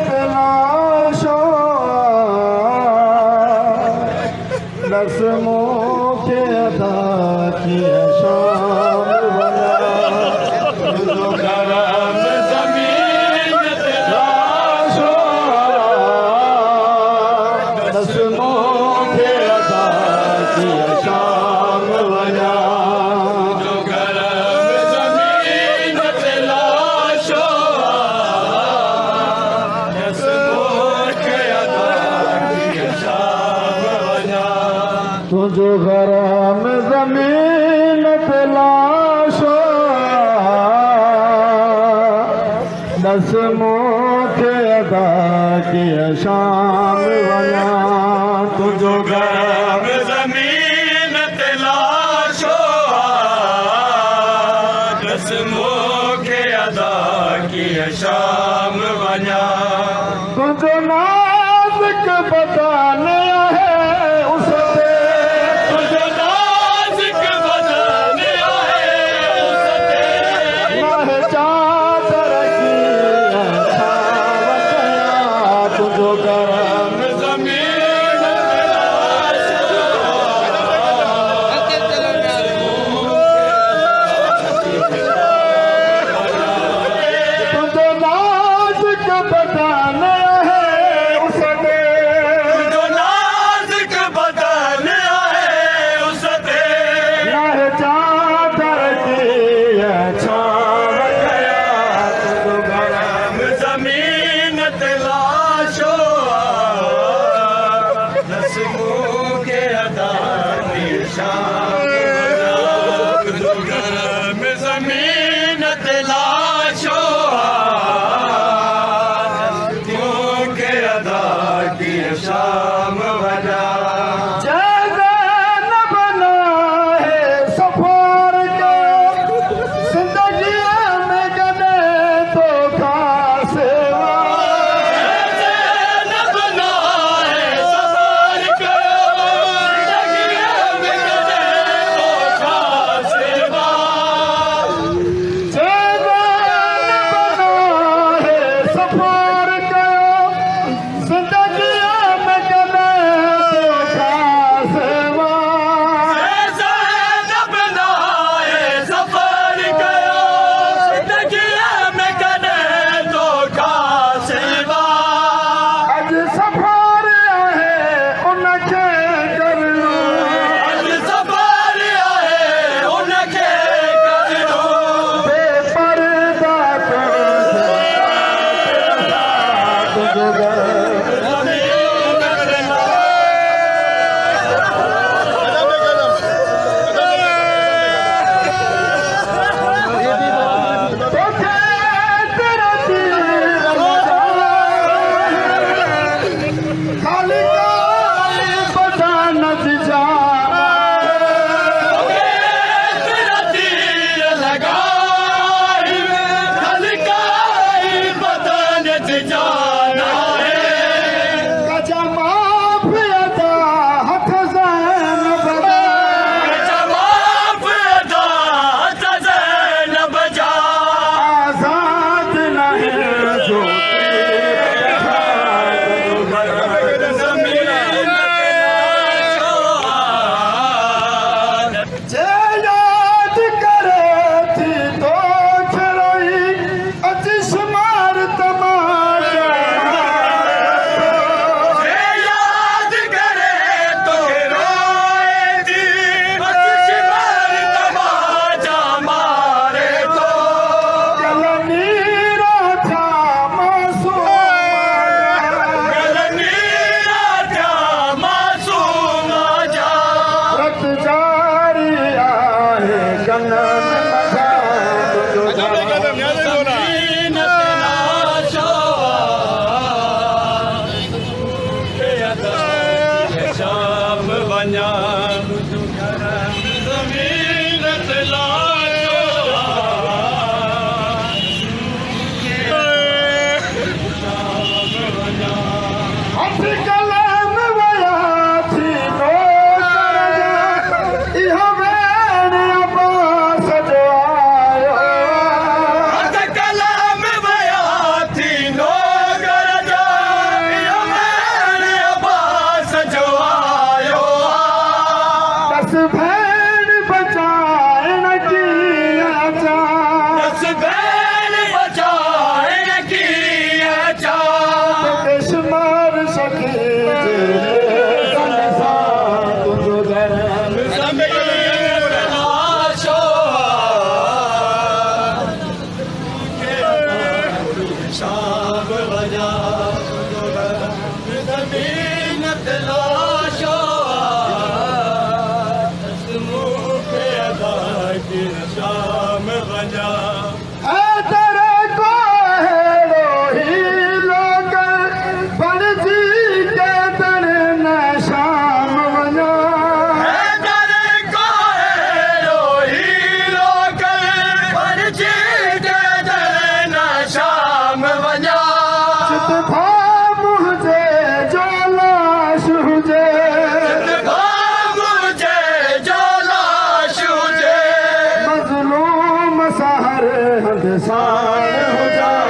तलाशो रस्मों के अदा किया शाम वाला जो करम ज़मीन तलाशो रस्मों के अदा किया शाम वाला जो करम ज़मीन तलाशो तुझो गरम ज़मीन तलाशो रस्मों के अदा किया शाम वाला तुझो गरम ज़मीन तलाशो रस्मों के अदा किया शाम वाला तुझो नाज़िक बताने है ज़मीन तलाशो के अदा किया शाम वाला जैसे न बना है सफर का जिंदगी में कदे तो खास न बना है सफर का जिंदगी में कदे तो खास शाम वजा ज़मीन ते लाशो मूंखे अदा की शाम वजा सारे हंद सार हो जा